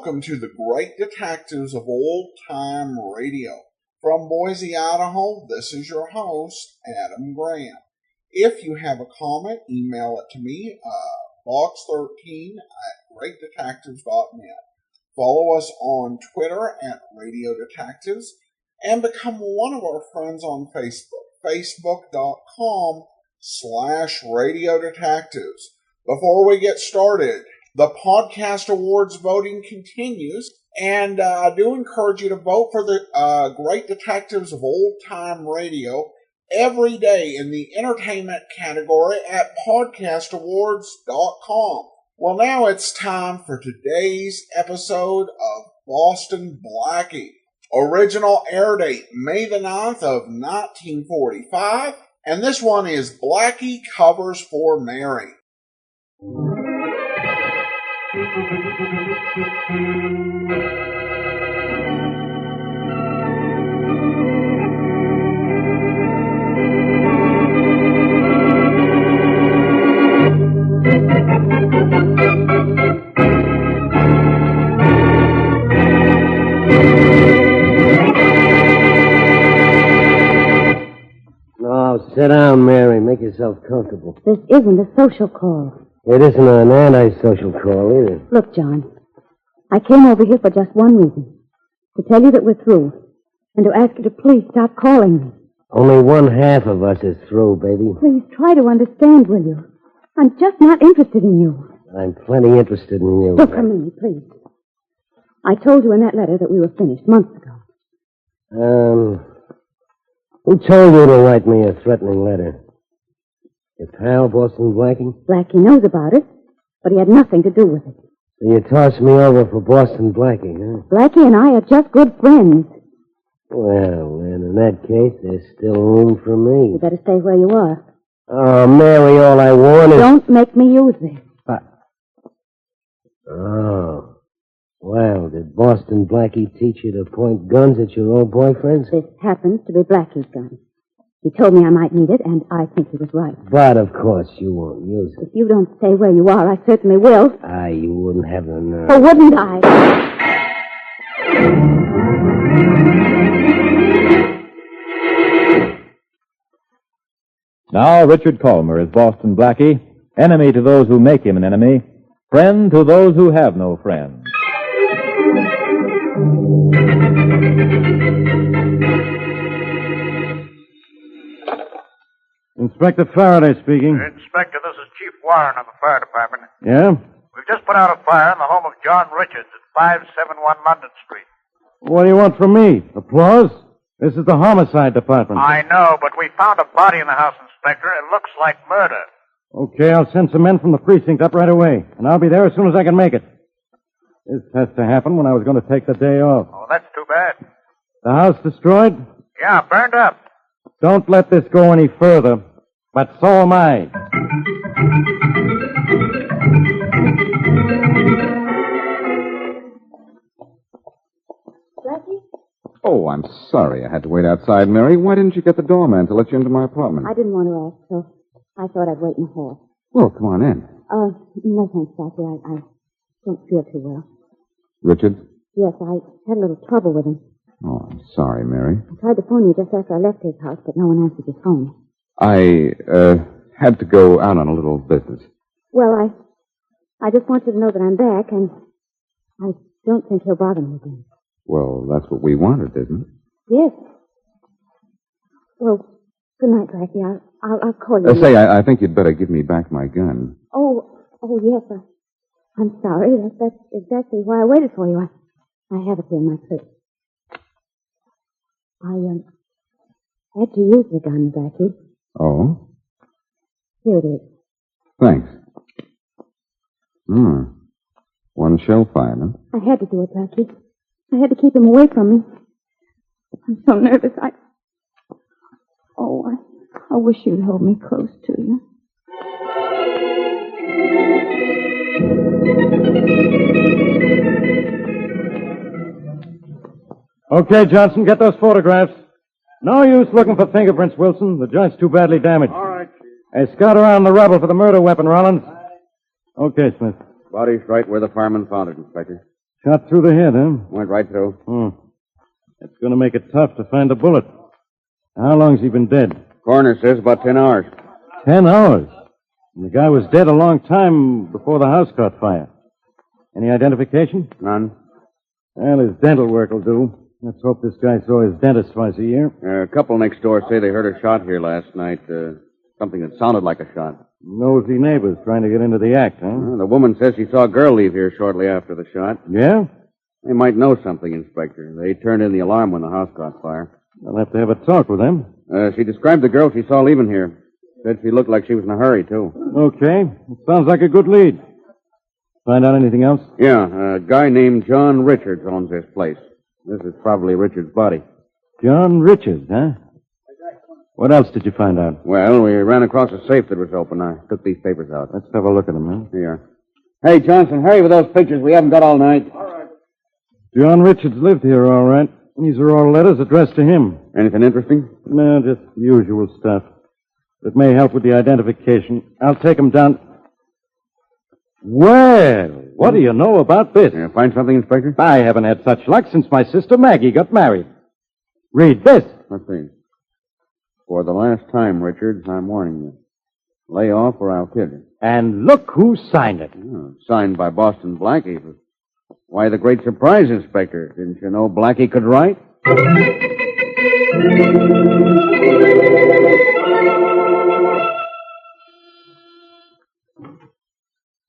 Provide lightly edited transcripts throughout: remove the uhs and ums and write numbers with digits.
welcome to the Great Detectives of Old Time Radio. From Boise, Idaho, this is your host, Adam Graham. If you have a comment, email it to me, box13@greatdetectives.net. Follow us on Twitter @Radio Detectives, and become one of our friends on Facebook, facebook.com/Radio Detectives. Before we get started, the Podcast Awards voting continues, and I do encourage you to vote for the Great Detectives of Old Time Radio every day in the entertainment category at podcastawards.com. Well, now it's time for today's episode of Boston Blackie. Original air date May the 9th of 1945, and this one is Blackie Covers for Mary. Oh, sit down, Mary. Make yourself comfortable. This isn't a social call. It isn't an antisocial call either. Look, John, I came over here for just one reason. To tell you that we're through. And to ask you to please stop calling me. Only one half of us is through, baby. Please try to understand, will you? I'm just not interested in you. I'm plenty interested in you. Look, come in, please. I told you in that letter that we were finished months ago. Who told you to write me a threatening letter? Your pal, Boston Blackie? Blackie knows about it, but he had nothing to do with it. So you tossed me over for Boston Blackie, huh? Blackie and I are just good friends. Well, then, in that case, there's still room for me. You better stay where you are. Oh, Mary, all I want is... Don't make me use this. Oh. Well, did Boston Blackie teach you to point guns at your old boyfriends? This happens to be Blackie's gun. He told me I might need it, and I think he was right. But, of course, you won't use it. If you don't stay where you are, I certainly will. You wouldn't have the nerve. Or wouldn't I? Now, Richard Colmer is Boston Blackie, enemy to those who make him an enemy, friend to those who have no friend. Inspector Faraday speaking. Inspector, this is Chief Warren of the Fire Department. Yeah? We've just put out a fire in the home of John Richards at 571 London Street. What do you want from me? Applause? This is the homicide department. I know, but we found a body in the house, Inspector. It looks like murder. Okay, I'll send some men from the precinct up right away, and I'll be there as soon as I can make it. This has to happen when I was going to take the day off. Oh, that's too bad. The house destroyed? Yeah, burned up. Don't let this go any further, but so am I. Blackie? Oh, I'm sorry I had to wait outside, Mary. Why didn't you get the doorman to let you into my apartment? I didn't want to ask, so I thought I'd wait in the hall. Well, come on in. No thanks, Blackie. I don't feel too well. Richard? Yes, I had a little trouble with him. Oh, I'm sorry, Mary. I tried to phone you just after I left his house, but no one answered his phone. I had to go out on a little business. Well, I just want you to know that I'm back, and I don't think he'll bother me again. Well, that's what we wanted, isn't it? Yes. Well, good night, Blackie. I'll call you. I think you'd better give me back my gun. Oh, yes. I'm sorry. That's exactly why I waited for you. I have it here in my purse. I had to use the gun, Blackie. Oh? Here it is. Thanks. One shell fire, huh? I had to do it, Blackie. I had to keep him away from me. I'm so nervous. I wish you'd hold me close to you. Okay, Johnson, get those photographs. No use looking for fingerprints, Wilson. The joint's too badly damaged. All right, Chief. Hey, scout around the rubble for the murder weapon, Rollins. Okay, Smith. Body's right where the fireman found it, Inspector. Shot through the head, huh? Went right through. That's going to make it tough to find a bullet. How long's he been dead? Coroner says about 10 hours. 10 hours. And the guy was dead a long time before the house caught fire. Any identification? None. Well, his dental work will do. Let's hope this guy saw his dentist twice a year. A couple next door say they heard a shot here last night. Something that sounded like a shot. Nosy neighbors trying to get into the act, huh? The woman says she saw a girl leave here shortly after the shot. Yeah? They might know something, Inspector. They turned in the alarm when the house caught fire. I'll have to have a talk with them. She described the girl she saw leaving here. Said she looked like she was in a hurry, too. Okay. It sounds like a good lead. Find out anything else? Yeah, a guy named John Richards owns this place. This is probably Richards' body. John Richards, huh? What else did you find out? Well, we ran across a safe that was open. I took these papers out. Let's have a look at them, huh? Here. Hey, Johnson, hurry with those pictures. We haven't got all night. All right. John Richards lived here, all right. These are all letters addressed to him. Anything interesting? No, just the usual stuff. It may help with the identification. I'll take them down. Well, what do you know about this? Yeah, find something, Inspector? I haven't had such luck since my sister Maggie got married. Read this. Let's see. For the last time, Richards, I'm warning you. Lay off or I'll kill you. And look who signed it. Oh, signed by Boston Blackie. Why the great surprise, Inspector? Didn't you know Blackie could write?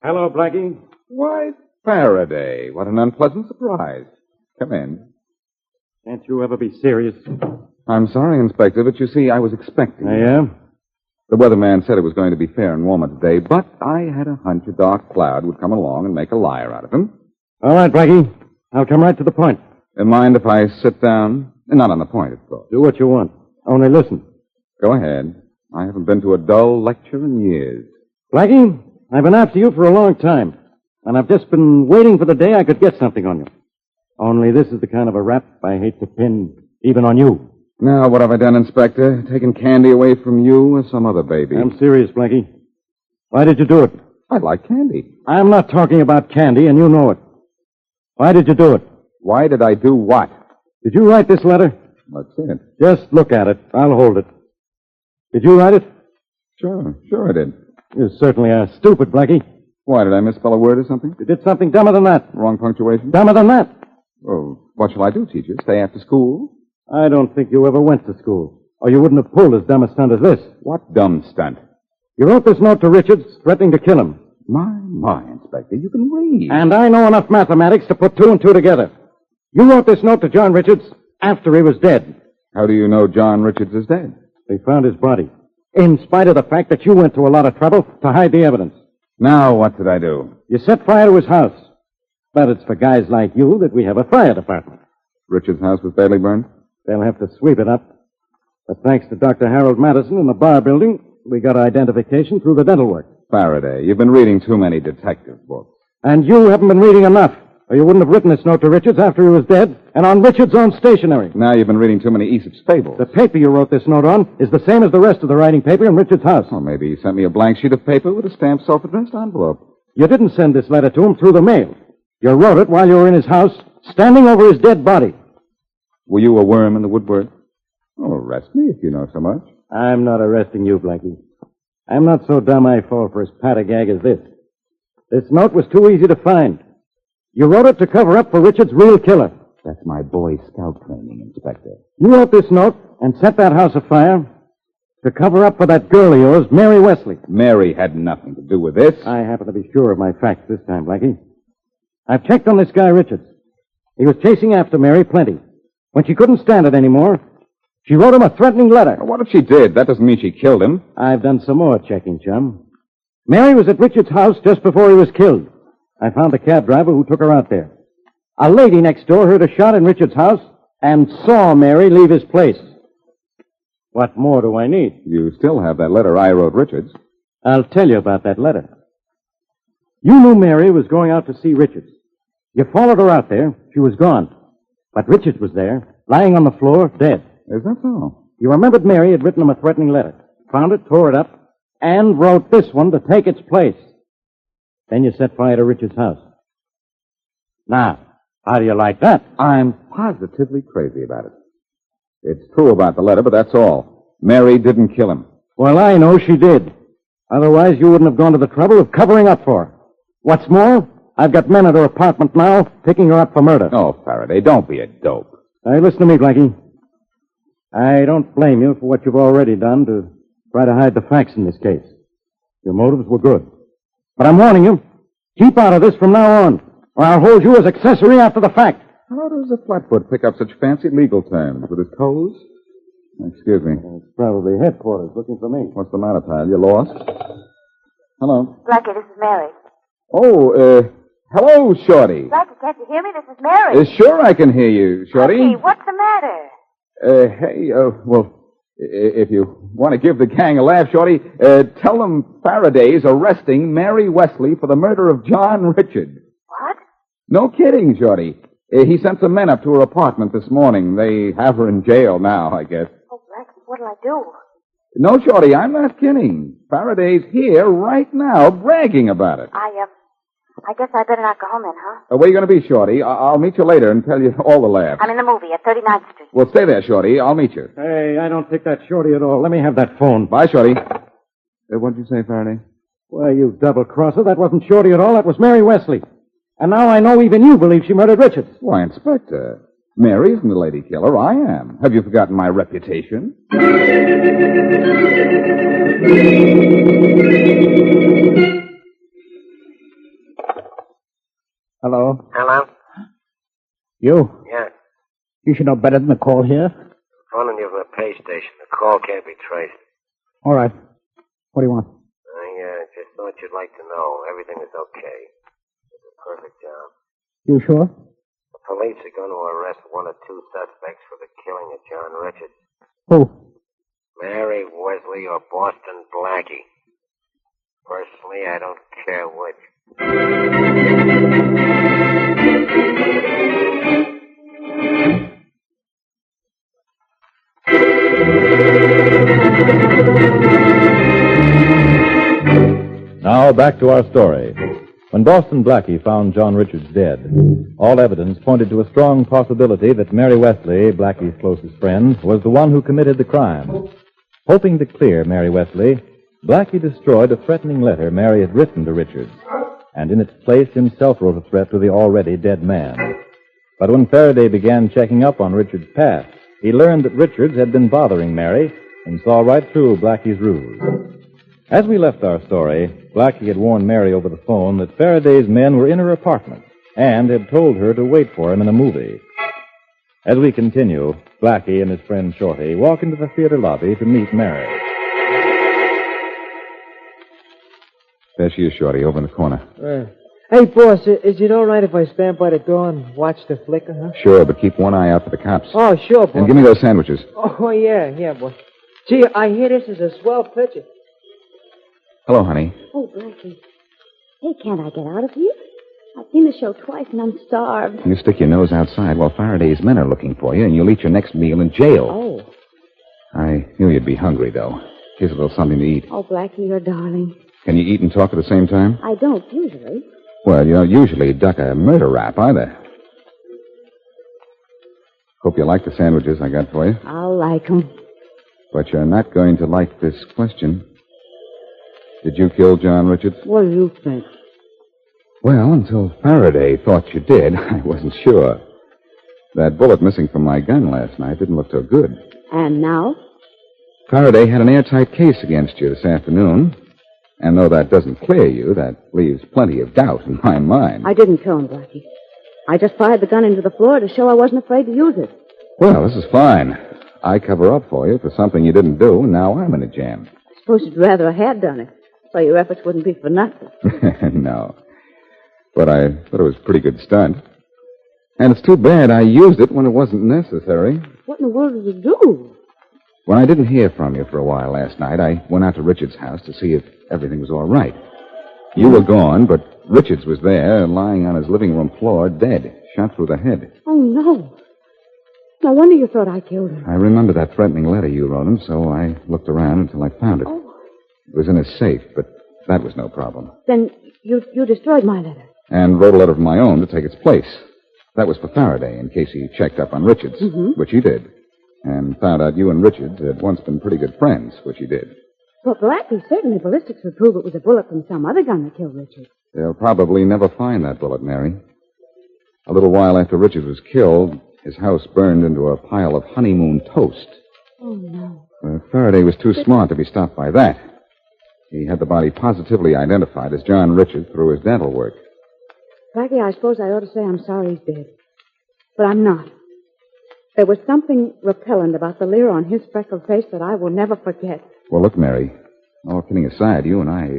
Hello, Blackie. Why, Faraday. What an unpleasant surprise. Come in. Can't you ever be serious? I'm sorry, Inspector, but you see, I was expecting. I am? The weatherman said it was going to be fair and warmer today, but I had a hunch a dark cloud would come along and make a liar out of him. All right, Blackie. I'll come right to the point. Mind if I sit down? Not on the point, of course. Do what you want. Only listen. Go ahead. I haven't been to a dull lecture in years. Blackie, I've been after you for a long time, and I've just been waiting for the day I could get something on you. Only this is the kind of a rap I hate to pin even on you. Now, what have I done, Inspector? Taken candy away from you or some other baby? I'm serious, Blackie. Why did you do it? I like candy. I'm not talking about candy, and you know it. Why did you do it? Why did I do what? Did you write this letter? Let's see it. Just look at it. I'll hold it. Did you write it? Sure I did. You certainly are stupid, Blackie. Why, did I misspell a word or something? You did something dumber than that. Wrong punctuation? Dumber than that. Oh, what shall I do, teacher? Stay after school? I don't think you ever went to school, or you wouldn't have pulled as dumb a stunt as this. What dumb stunt? You wrote this note to Richards, threatening to kill him. My, Inspector, you can read. And I know enough mathematics to put two and two together. You wrote this note to John Richards after he was dead. How do you know John Richards is dead? They found his body, in spite of the fact that you went to a lot of trouble to hide the evidence. Now, what did I do? You set fire to his house. But it's for guys like you that we have a fire department. Richards' house was badly burned? They'll have to sweep it up. But thanks to Dr. Harold Madison in the bar building, we got identification through the dental work. Faraday, you've been reading too many detective books. And you haven't been reading enough, or you wouldn't have written this note to Richards after he was dead, and on Richards' own stationery. Now you've been reading too many Aesop's fables. The paper you wrote this note on is the same as the rest of the writing paper in Richards' house. Oh, maybe he sent me a blank sheet of paper with a stamped self-addressed envelope. You didn't send this letter to him through the mail. You wrote it while you were in his house, standing over his dead body. Were you a worm in the woodwork? Oh, arrest me if you know so much. I'm not arresting you, Blackie. I'm not so dumb I fall for as pat a gag as this. This note was too easy to find. You wrote it to cover up for Richard's real killer. That's my Boy Scout training, Inspector. You wrote this note and set that house afire to cover up for that girl of yours, Mary Wesley. Mary had nothing to do with this. I happen to be sure of my facts this time, Blackie. I've checked on this guy, Richards. He was chasing after Mary plenty. When she couldn't stand it anymore, she wrote him a threatening letter. What if she did? That doesn't mean she killed him. I've done some more checking, chum. Mary was at Richards' house just before he was killed. I found the cab driver who took her out there. A lady next door heard a shot in Richards' house and saw Mary leave his place. What more do I need? You still have that letter I wrote Richards. I'll tell you about that letter. You knew Mary was going out to see Richards. You followed her out there. She was gone. But Richards was there, lying on the floor, dead. Is that so? You remembered Mary had written him a threatening letter. Found it, tore it up, and wrote this one to take its place. Then you set fire to Richards' house. Now, How do you like that? I'm positively crazy about it. It's true about the letter, but that's all. Mary didn't kill him. Well, I know she did. Otherwise, you wouldn't have gone to the trouble of covering up for her. What's more, I've got men at her apartment now picking her up for murder. Oh, Faraday, don't be a dope. Hey, listen to me, Blackie. I don't blame you for what you've already done to try to hide the facts in this case. Your motives were good. But I'm warning you, keep out of this from now on, or I'll hold you as accessory after the fact. How does a flatfoot pick up such fancy legal terms? With his toes? Excuse me. It's probably headquarters looking for me. What's the matter, pal? You lost? Hello. Blackie, this is Mary. Oh, hello, Shorty. Blackie, can't you hear me? This is Mary. Sure I can hear you, Shorty. Blackie, what's the matter? Hey, well, if you want to give the gang a laugh, Shorty, tell them Faraday's arresting Mary Wesley for the murder of John Richards. What? No kidding, Shorty. He sent some men up to her apartment this morning. They have her in jail now, I guess. Oh, Blackie, what'll I do? No, Shorty, I'm not kidding. Faraday's here right now bragging about it. I guess I better not go home then, huh? Where are you going to be, Shorty? I'll meet you later and tell you all the laughs. I'm in the movie at 39th Street. Well, stay there, Shorty. I'll meet you. Hey, I don't think that's Shorty at all. Let me have that phone. Bye, Shorty. What did you say, Faraday? Well, you double-crosser. That wasn't Shorty at all. That was Mary Wesley. And now I know even you believe she murdered Richards. Why, Inspector, Mary isn't the lady killer. I am. Have you forgotten my reputation? Hello? Hello? You? Yeah. You should know better than to call here. I'm phoning you from the pay station. The call can't be traced. All right. What do you want? I just thought you'd like to know everything is okay. It's a perfect job. You sure? The police are going to arrest one or two suspects for the killing of John Richards. Who? Mary Wesley or Boston Blackie. Personally, I don't care which. Now back to our story. When Boston Blackie found John Richards dead, all evidence pointed to a strong possibility that Mary Wesley, Blackie's closest friend, was the one who committed the crime. Hoping to clear Mary Wesley, Blackie destroyed a threatening letter Mary had written to Richards, and in its place himself wrote a threat to the already dead man. But when Faraday began checking up on Richards' past, he learned that Richards had been bothering Mary and saw right through Blackie's ruse. As we left our story, Blackie had warned Mary over the phone that Faraday's men were in her apartment and had told her to wait for him in a movie. As we continue, Blackie and his friend Shorty walk into the theater lobby to meet Mary. There she is, Shorty, over in the corner. Hey, boss, is it all right if I stand by the door and watch the flicker, huh? Sure, but keep one eye out for the cops. Oh, sure, boss. And give me those sandwiches. Oh, yeah, boss. Gee, I hear this is a swell picture. Hello, honey. Oh, Blackie. Hey, can't I get out of here? I've seen the show twice and I'm starved. You stick your nose outside while Faraday's men are looking for you, and you'll eat your next meal in jail. Oh. I knew you'd be hungry, though. Here's a little something to eat. Oh, Blackie, you're darling. Can you eat and talk at the same time? I don't usually. Well, you don't usually duck a murder rap, either. Hope you like the sandwiches I got for you. I'll like 'em. But you're not going to like this question. Did you kill John Richards? What do you think? Well, until Faraday thought you did, I wasn't sure. That bullet missing from my gun last night didn't look so good. And now? Faraday had an airtight case against you this afternoon. And though that doesn't clear you, that leaves plenty of doubt in my mind. I didn't kill him, Blackie. I just fired the gun into the floor to show I wasn't afraid to use it. Well, this is fine. I cover up for you for something you didn't do, and now I'm in a jam. I suppose you'd rather I had done it, so your efforts wouldn't be for nothing. No. But I thought it was a pretty good stunt. And it's too bad I used it when it wasn't necessary. What in the world did you do? When I didn't hear from you for a while last night, I went out to Richards' house to see if everything was all right. You were gone, but Richards was there, lying on his living room floor, dead, shot through the head. Oh, no. No wonder you thought I killed him. I remember that threatening letter you wrote him, so I looked around until I found it. Oh. It was in his safe, but that was no problem. Then you destroyed my letter. And wrote a letter of my own to take its place. That was for Faraday, in case he checked up on Richards, which he did. And found out you and Richards had once been pretty good friends, which he did. Well, Blackie, certainly ballistics would prove it was a bullet from some other gun that killed Richard. They'll probably never find that bullet, Mary. A little while after Richards was killed, his house burned into a pile of honeymoon toast. Oh, no. Faraday was too smart to be stopped by that. He had the body positively identified as John Richards through his dental work. Blackie, I suppose I ought to say I'm sorry he's dead. But I'm not. There was something repellent about the leer on his freckled face that I will never forget. Well, look, Mary, all kidding aside, you and I,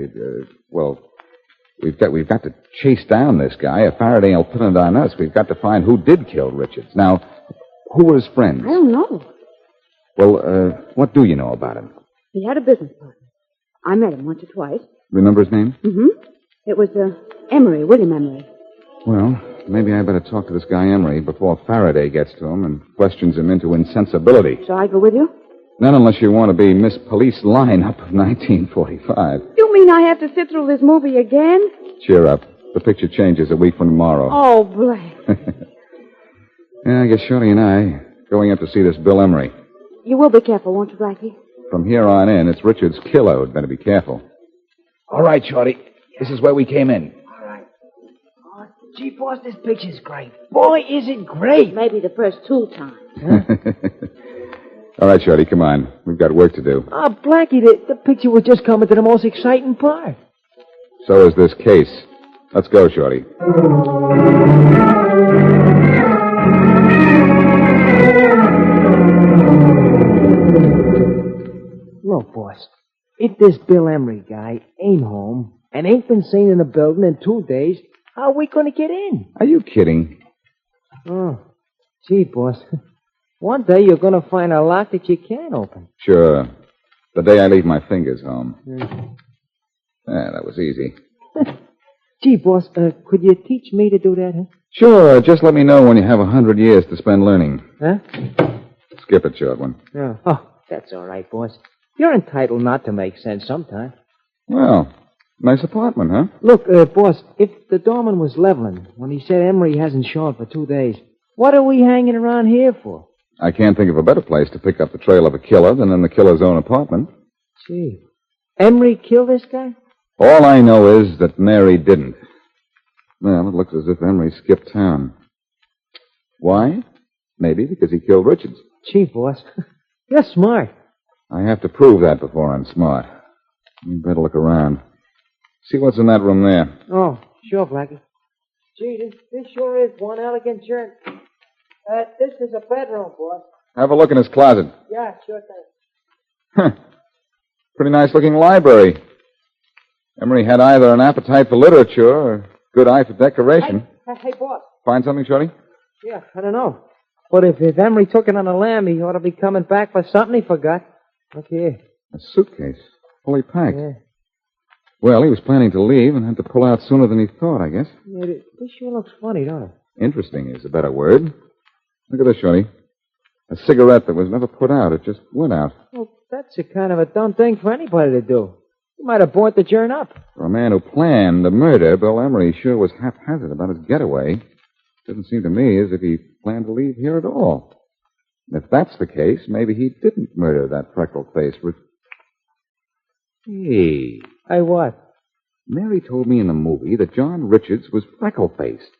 we've got to chase down this guy. If Faraday will put it on us, we've got to find who did kill Richards. Now, who were his friends? I don't know. Well, what do you know about him? He had a business partner. I met him once or twice. Remember his name? It was, Emery, William Emery. Well, maybe I better talk to this guy Emery before Faraday gets to him and questions him into insensibility. Shall I go with you? Not unless you want to be Miss Police Lineup of 1945. You mean I have to sit through this movie again? Cheer up. The picture changes a week from tomorrow. Oh, Black. Yeah, I guess Shorty and I going up to see this Bill Emery. You will be careful, won't you, Blackie? From here on in, it's Richard's killer who'd better be careful. All right, Shorty. This is where we came in. All right. Oh, gee, boss, this picture's great. Boy, is it great. Maybe the first 2 times. All right, Shorty, come on. We've got work to do. Oh, Blackie, the picture was just coming to the most exciting part. So is this case. Let's go, Shorty. Look, boss, if this Bill Emery guy ain't home and ain't been seen in the building in 2 days, how are we going to get in? Are you kidding? Oh, gee, boss. One day you're going to find a lock that you can't open. Sure. The day I leave my fingers home. Yeah, that was easy. Gee, boss, could you teach me to do that, huh? Sure, just let me know when you have 100 years to spend learning. Huh? Skip it, short one. Yeah. Oh, that's all right, boss. You're entitled not to make sense sometime. Well, nice apartment, huh? Look, boss, if the doorman was leveling when he said Emery hasn't shown for 2 days, what are we hanging around here for? I can't think of a better place to pick up the trail of a killer than in the killer's own apartment. Gee. Emery killed this guy? All I know is that Mary didn't. Well, it looks as if Emery skipped town. Why? Maybe because he killed Richards. Gee, boss, you're smart. I have to prove that before I'm smart. You better look around. See what's in that room there. Oh, sure, Blackie. Gee, this sure is one elegant journey. This is a bedroom, boss. Have a look in his closet. Yeah, sure thing. Huh. Pretty nice-looking library. Emery had either an appetite for literature or a good eye for decoration. Hey, boss. Find something, Shorty? Yeah, I don't know. But if Emery took it on a lamb, he ought to be coming back for something he forgot. Look here. A suitcase. Fully packed. Yeah. Well, he was planning to leave and had to pull out sooner than he thought, I guess. Yeah, this sure looks funny, don't it? Interesting is a better word. Look at this, Shorty. A cigarette that was never put out. It just went out. Well, that's a kind of a dumb thing for anybody to do. He might have burnt the joint up. For a man who planned the murder, Bill Emery sure was haphazard about his getaway. Doesn't seem to me as if he planned to leave here at all. And if that's the case, maybe he didn't murder that freckled face with... Hey. Hey, what? Mary told me in the movie that John Richards was freckle-faced.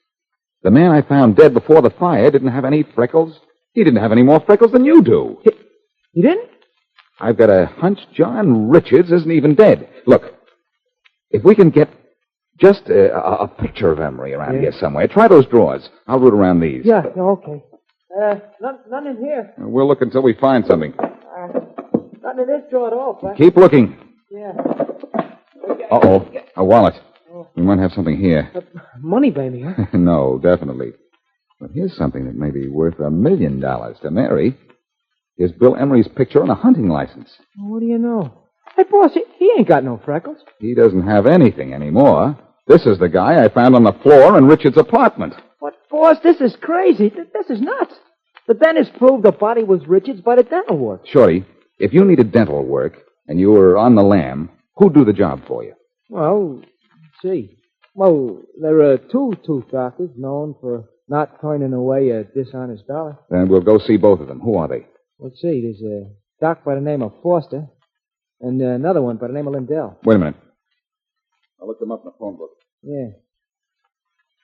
The man I found dead before the fire didn't have any freckles. He didn't have any more freckles than you do. He didn't? I've got a hunch John Richards isn't even dead. Look, if we can get just a picture of Emery around here somewhere, try those drawers. I'll root around these. Yeah, okay. None in here. We'll look until we find something. None in this drawer at all, Frank. Keep looking. Yeah. Uh-oh, a wallet. We might have something here. Money, baby, huh? No, definitely. But here's something that may be worth $1 million to Mary. Here's Bill Emery's picture on a hunting license. What do you know? Hey, boss, he ain't got no freckles. He doesn't have anything anymore. This is the guy I found on the floor in Richard's apartment. What, boss? This is crazy. This is nuts. The dentist proved the body was Richard's by the dental work. Shorty, if you needed dental work and you were on the lam, who'd do the job for you? Well, let's see. Well, there are 2 tooth doctors known for not turning away a dishonest dollar. Then we'll go see both of them. Who are they? Let's see. There's a doc by the name of Foster and another one by the name of Lindell. Wait a minute. I'll look them up in the phone book. Yeah.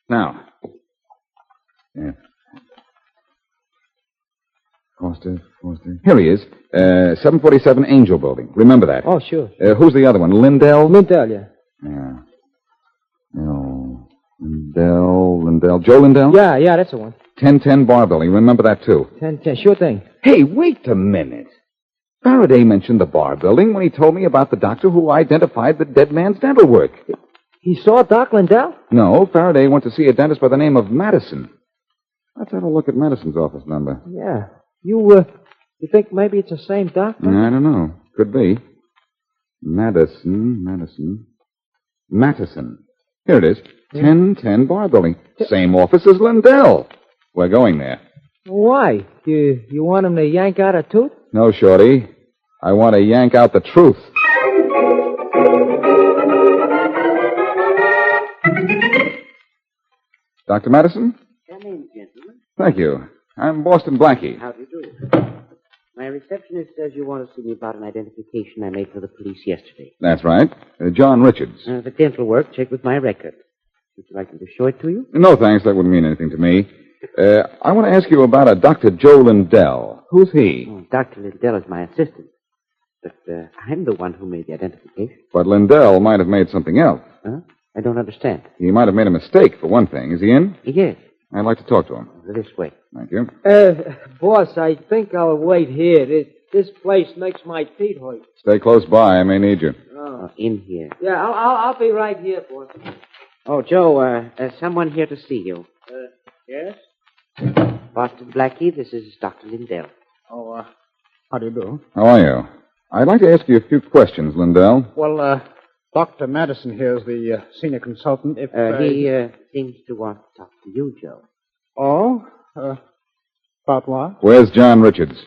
Now. Yeah. Foster. Here he is. 747 Angel Building. Remember that. Oh, sure. Who's the other one? Lindell? Lindell, yeah. Yeah. No. Lindell. Joe Lindell? Yeah, that's the one. 1010 Bar Building. Remember that, too. 1010. Sure thing. Hey, wait a minute. Faraday mentioned the Bar Building when he told me about the doctor who identified the dead man's dental work. He saw Doc Lindell? No, Faraday went to see a dentist by the name of Madison. Let's have a look at Madison's office number. Yeah. You think maybe it's the same doctor? I don't know. Could be. Madison. Here it is. 1010 Bar Building. Same office as Lindell. We're going there. Why? You want him to yank out a tooth? No, Shorty. I want to yank out the truth. Dr. Madison? Come in, gentlemen. Thank you. I'm Boston Blackie. How do you do? My receptionist says you want to see me about an identification I made for the police yesterday. That's right. John Richards. The dental work, check with my record. Would you like me to show it to you? No, thanks. That wouldn't mean anything to me. I want to ask you about a Dr. Joe Lindell. Who's he? Dr. Lindell is my assistant. But I'm the one who made the identification. But Lindell might have made something else. Huh? I don't understand. He might have made a mistake, for one thing. Is he in? Yes. I'd like to talk to him. This way. Thank you. Boss, I think I'll wait here. This place makes my teeth hurt. Stay close by. I may need you. Oh, in here. Yeah, I'll be right here, boss. Oh, Joe, someone here to see you. Yes? Boston Blackie, this is Dr. Lindell. Oh, how do you do? How are you? I'd like to ask you a few questions, Lindell. Well, Dr. Madison here is the senior consultant. If he seems to want to talk to you, Joe. Oh? About what? Where's John Richards?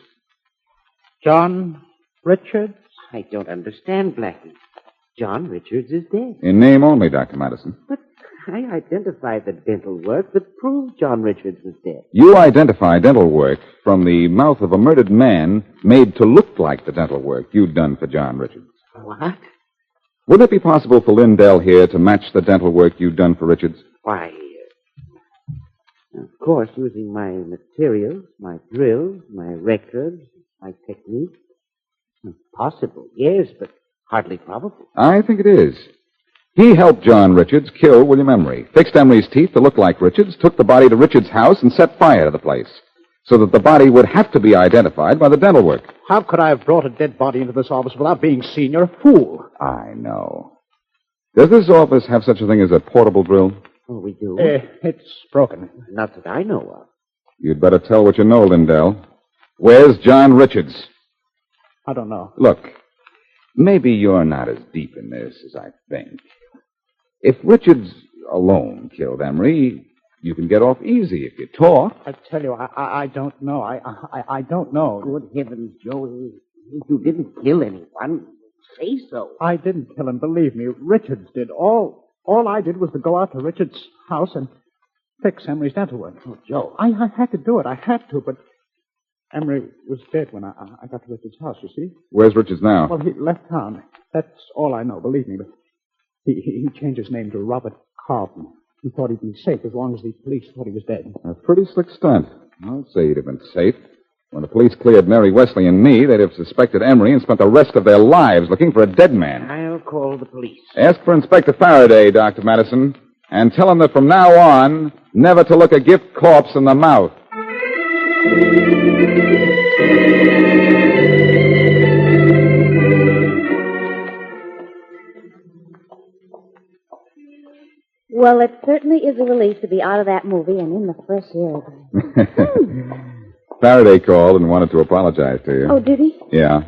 John Richards? I don't understand, Blackie. John Richards is dead. In name only, Dr. Madison. But I identified the dental work that proved John Richards was dead. You identify dental work from the mouth of a murdered man made to look like the dental work you'd done for John Richards. What? Would it be possible for Lindell here to match the dental work you'd done for Richards? Why, of course, using my materials, my drills, my records, my technique. Possible, yes, but hardly probable. I think it is. He helped John Richards kill William Emery, fixed Emery's teeth to look like Richards, took the body to Richards' house, and set fire to the place, so that the body would have to be identified by the dental work. How could I have brought a dead body into this office without being seen? You're a fool. I know. Does this office have such a thing as a portable drill? Oh, we do? It's broken. Not that I know of. You'd better tell what you know, Lindell. Where's John Richards? I don't know. Look, maybe you're not as deep in this as I think. If Richards alone killed Emery, you can get off easy if you talk. I tell you, I don't know. I don't know. Good heavens, Joe. You didn't kill anyone. Say so. I didn't kill him, believe me. Richards did. All I did was to go out to Richards' house and fix Emery's dental work. Oh, Joe. I had to do it. I had to, but Emery was dead when I got to Richards' house, you see. Where's Richards now? Well, he left town. That's all I know, believe me. But he changed his name to Robert Carlton. He thought he'd be safe as long as the police thought he was dead. A pretty slick stunt. I'd say he'd have been safe. When the police cleared Mary Wesley and me, they'd have suspected Emery and spent the rest of their lives looking for a dead man. I'll call the police. Ask for Inspector Faraday, Dr. Madison, and tell him that from now on, never to look a gift corpse in the mouth. Well, it certainly is a relief to be out of that movie and in the fresh air. Faraday called and wanted to apologize to you. Oh, did he? Yeah.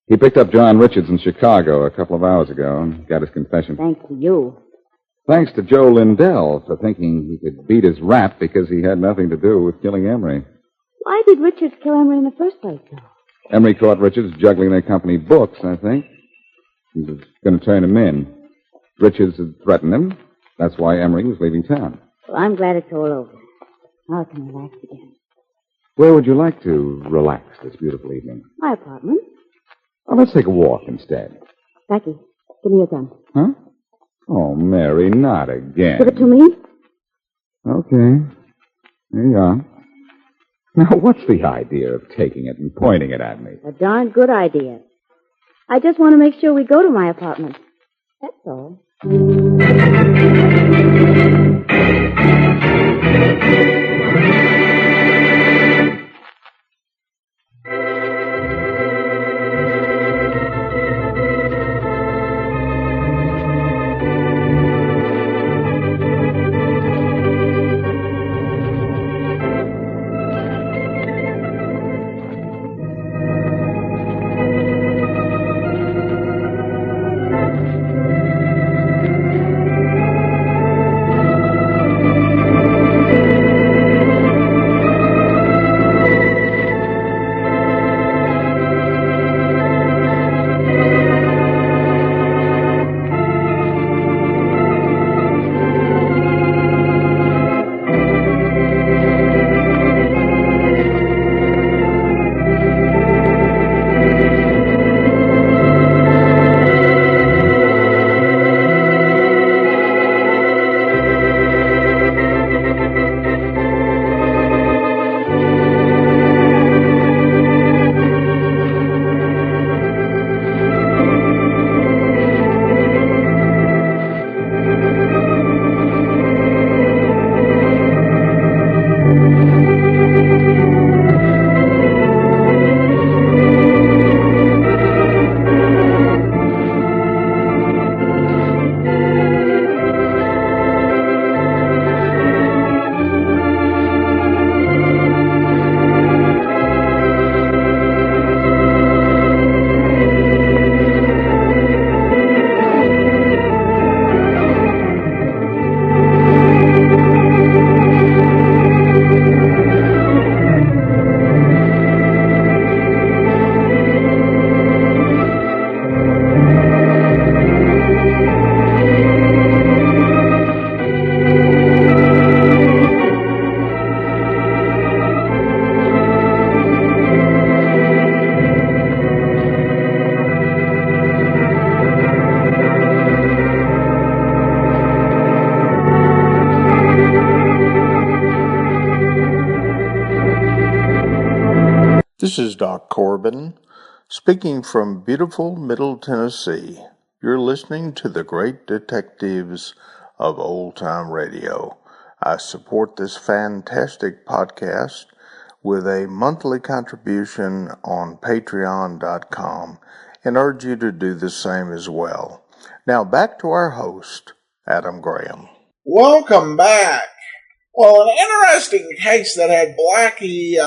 He picked up John Richards in Chicago a couple of hours ago and got his confession. Thanks to you. Thanks to Joe Lindell for thinking he could beat his rap because he had nothing to do with killing Emery. Why did Richards kill Emery in the first place, though? Emery caught Richards juggling their company books, I think. He was going to turn him in. Richards had threatened him. That's why Emery was leaving town. Well, I'm glad it's all over. Now I can relax again. Where would you like to relax this beautiful evening? My apartment. Oh, let's take a walk instead. Blackie, give me your gun. Huh? Oh, Mary, not again. Give it to me. Okay. Here you are. Now, what's the idea of taking it and pointing it at me? A darn good idea. I just want to make sure we go to my apartment. That's all. This is Doc Corbin, speaking from beautiful Middle Tennessee. You're listening to the great detectives of old time radio. I support this fantastic podcast with a monthly contribution on patreon.com and urge you to do the same as well. Now back to our host, Adam Graham. Welcome back. Well, an interesting case that had Blackie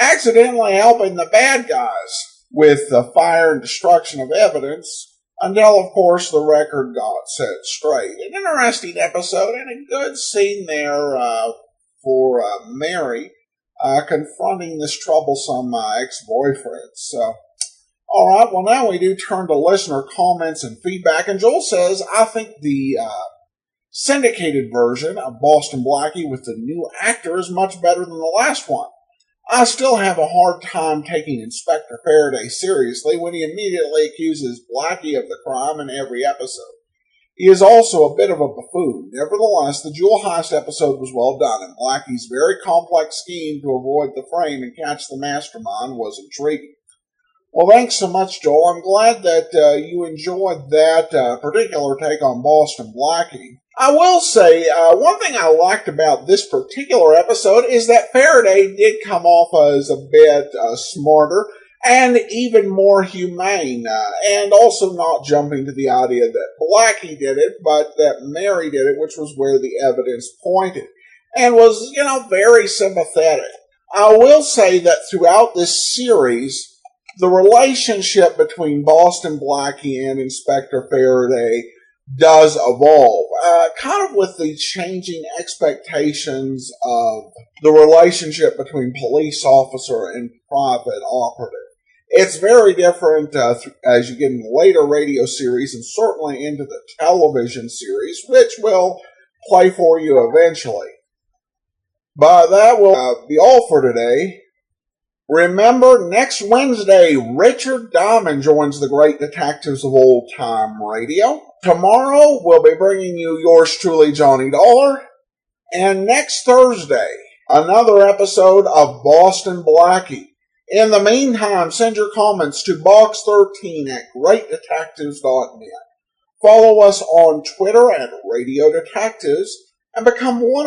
accidentally helping the bad guys with the fire and destruction of evidence until, of course, the record got set straight. An interesting episode and a good scene there for Mary confronting this troublesome ex-boyfriend. So, all right, well, now we do turn to listener comments and feedback. And Joel says, I think the syndicated version of Boston Blackie with the new actor is much better than the last one. I still have a hard time taking Inspector Faraday seriously when he immediately accuses Blackie of the crime in every episode. He is also a bit of a buffoon. Nevertheless, the jewel heist episode was well done, and Blackie's very complex scheme to avoid the frame and catch the mastermind was intriguing. Well, thanks so much, Joel. I'm glad that you enjoyed that particular take on Boston Blackie. I will say, one thing I liked about this particular episode is that Faraday did come off as a bit smarter and even more humane, and also not jumping to the idea that Blackie did it, but that Mary did it, which was where the evidence pointed, and was, very sympathetic. I will say that throughout this series, the relationship between Boston Blackie and Inspector Faraday does evolve, kind of with the changing expectations of the relationship between police officer and private operative. It's very different as you get in the later radio series and certainly into the television series, which will play for you eventually. But that will be all for today. Remember, next Wednesday, Richard Diamond joins the great detectives of old time radio. Tomorrow, we'll be bringing you yours truly, Johnny Dollar. And next Thursday, another episode of Boston Blackie. In the meantime, send your comments to box13@greatdetectives.net. Follow us on Twitter at Radio Detectives and become one of